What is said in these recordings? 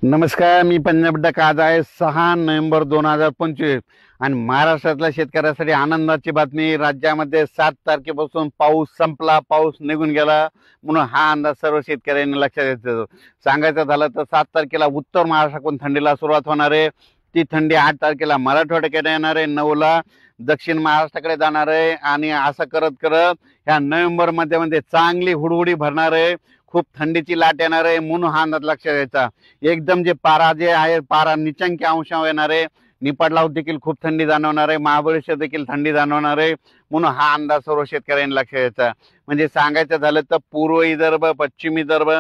नमस्कार, मी पंजाब डक. आज आहे 6 नोव्हेंबर 2025 आणि महाराष्ट्रातल्या शेतकऱ्यासाठी आनंदाची बातमी. राज्यामध्ये 7 तारखेपासून पाऊस संपला, पाऊस निघून गेला, म्हणून हा अंदाज सर्व शेतकऱ्यांनी लक्षात घेतला. सांगायचं झालं तर 7 तारखेला उत्तर महाराष्ट्राकडून थंडीला सुरुवात होणार आहे. ती थंडी 8 तारखेला मराठवाड्याकडे येणार आहे, 9ला दक्षिण महाराष्ट्राकडे जाणार आहे आणि असं करत करत ह्या नोव्हेंबर मध्ये चांगली हुडहुडी भरणार आहे. खूप थंडीची लाट येणार आहे, म्हणून हा अंदाज लक्षात घ्यायचा. एकदम जे पारा जे आहे, पारा निचांकी अंशावर येणार आहे. निपाडला देखील खूप थंडी जाणवणार आहे, महाबळेश्वर देखील थंडी जाणवणार आहे, म्हणून हा अंदाज सर्व शेतकऱ्यांनी लक्षात घ्यायचा. म्हणजे सांगायचं झालं तर पूर्व विदर्भ, पश्चिम विदर्भ,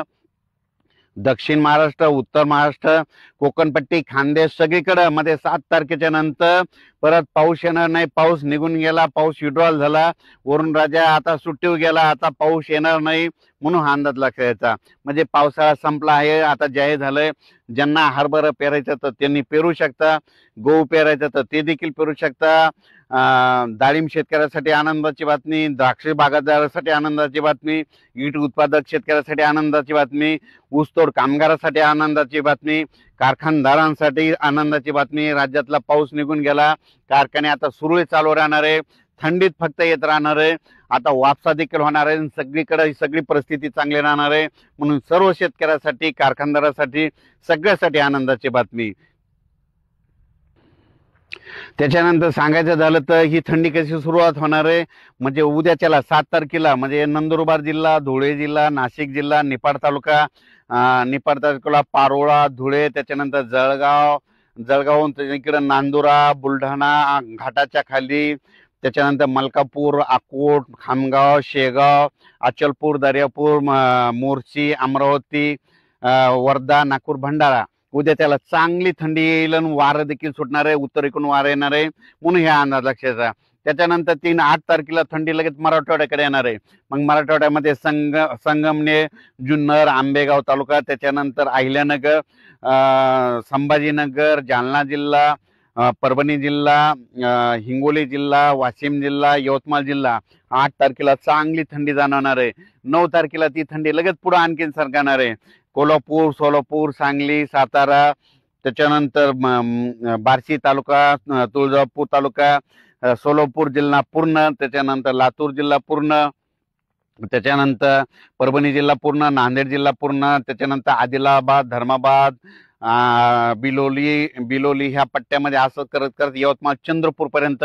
दक्षिण महाराष्ट्र, उत्तर महाराष्ट्र, कोकणपट्टी, खानदेश सगळीकडे मध्ये 7 तारखेच्या नंतर परत पाऊस येणार नाही. पाऊस निघून गेला, पाऊस विड्रॉल झाला, वरून राजा आता सुट्टीवर गेला, आता पाऊस येणार नाही, म्हणून हा अंदाज लक्षात घ्यायचा. म्हणजे पावसाळा संपला आहे, आता जाहीर झालंय. ज्यांना हरभरा पेरायचं तर त्यांनी पेरू शकता, गहू पेरायचं तर ते देखील पेरू शकता. डाळिंब शेतकऱ्यासाठी आनंदाची बातमी, द्राक्ष बागायतदारासाठी आनंदाची बातमी, ईट उत्पादक शेतकऱ्यासाठी आनंदाची बातमी, ऊसतोड कामगारासाठी आनंदाची बातमी, कारखानदारांसाठी आनंदाची बातमी. राज्यातला पाऊस निघून गेला, कारखाने आता सुरळीत चालू राहणार आहे, थंडीत फक्त येत राहणार आहे. आता वापसा देखील होणार आहे, सगळीकडे सगळी परिस्थिती चांगली राहणार आहे, म्हणून सर्व शेतकऱ्यासाठी, कारखानदारासाठी, सगळ्यासाठी आनंदाची बातमी. त्याच्यानंतर सांगायचं झालं तर ही थंडी कशी सुरुवात होणार आहे, म्हणजे उद्याच्याला 7 तारखेला म्हणजे नंदुरबार जिल्हा, धुळे जिल्हा, नाशिक जिल्हा, निपाड तालुका, निपाड तालुक्याला पारोळा, धुळे, त्याच्यानंतर जळगावहून इकडे नांदुरा, बुलढाणा घाटाच्या खाली, त्याच्यानंतर मलकापूर, अकोट, खामगाव, शेगाव, अचलपूर, दर्यापूर, मोर्शी, अमरावती, वर्धा, नागपूर, भंडारा उद्या त्याला चांगली थंडी येईल आणि वारं देखील सुटणार आहे, उत्तरेकडून वारं येणार आहे, म्हणून हे अंदाज लक्षात घ्या. त्याच्यानंतर 8 तारखेला थंडी लगेच मराठवाड्याकडे येणार आहे. मग मराठवाड्यामध्ये संगमनेर, जुन्नर, आंबेगाव तालुका, त्याच्यानंतर अहिल्यानगर, संभाजीनगर, जालना जिल्हा, परभणी जिल्हा, हिंगोली जिल्हा, वाशिम जिल्हा, यवतमाळ जिल्हा 8 तारखेला चांगली थंडी जाणवणार आहे. 9 तारखेला ती थंडी लगेच पुढे आणखीन सरकणार आहे. कोल्हापूर, सोलापूर, सांगली, सातारा, त्याच्यानंतर बार्शी तालुका, तुळजापूर तालुका, सोलापूर जिल्हा पूर्ण, त्याच्यानंतर लातूर जिल्हा पूर्ण, त्याच्यानंतर परभणी जिल्हा पूर्ण, नांदेड जिल्हा पूर्ण, त्याच्यानंतर आदिलाबाद, धर्माबाद, बिलोली ह्या पट्ट्यामध्ये असं करत करत यवतमाळ, चंद्रपूर पर्यंत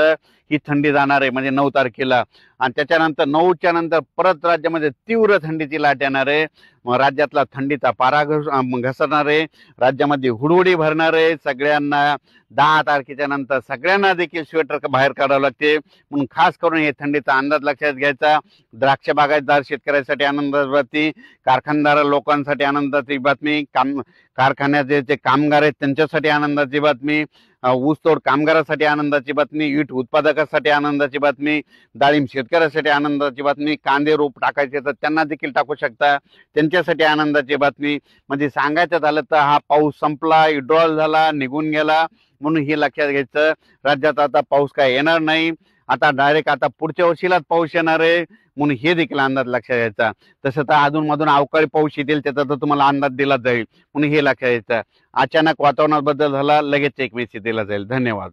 ही थंडी जाणार आहे, म्हणजे 9 तारखेला. आणि त्याच्यानंतर 9च्या नंतर परत राज्यामध्ये तीव्र थंडीची लाट येणार आहे. राज्यातला थंडीचा पारा घसरणार आहे, राज्यामध्ये हुडहुडी भरणार आहे. सगळ्यांना 10 तारखेच्या नंतर सगळ्यांना देखील स्वेटर बाहेर काढावं लागते, म्हणून खास करून हे थंडीचा अंदाज लक्षात घ्यायचा. द्राक्ष बागायतदार शेतकऱ्यासाठी आनंदाची बातमी, कारखानदार लोकांसाठी आनंदाची बातमी, कारखान्याचे जे कामगार आहेत त्यांच्यासाठी आनंदाची बातमी, ऊसतोड कामगारासाठी आनंदाची बातमी, ईट उत्पादकासाठी आनंदाची बातमी, डाळिंब शेतकऱ्यासाठी आनंदाची बातमी, कांदे रोप टाकायचे तर त्यांना देखील टाकू शकता, त्यांच्यासाठी आनंदाची बातमी. म्हणजे सांगायचं झालं तर हा पाऊस संपला, विड्रॉल झाला, निघून गेला, म्हणून हे लक्षात घ्यायचं. राज्यात आता पाऊस काय येणार नाही, आता डायरेक्ट आता पुढच्या वर्षीलाच पाऊस येणार आहे, म्हणून हे देखील अंदाज लक्षात घ्यायचा. तसं तर अधूनमधून अवकाळी पाऊस येतील, त्याचा तर तुम्हाला अंदाज दिला जाईल, म्हणून हे लक्षात घ्यायचं. अचानक वातावरणात बदल झाला, लगेच एक मेसेज दिला जाईल. धन्यवाद.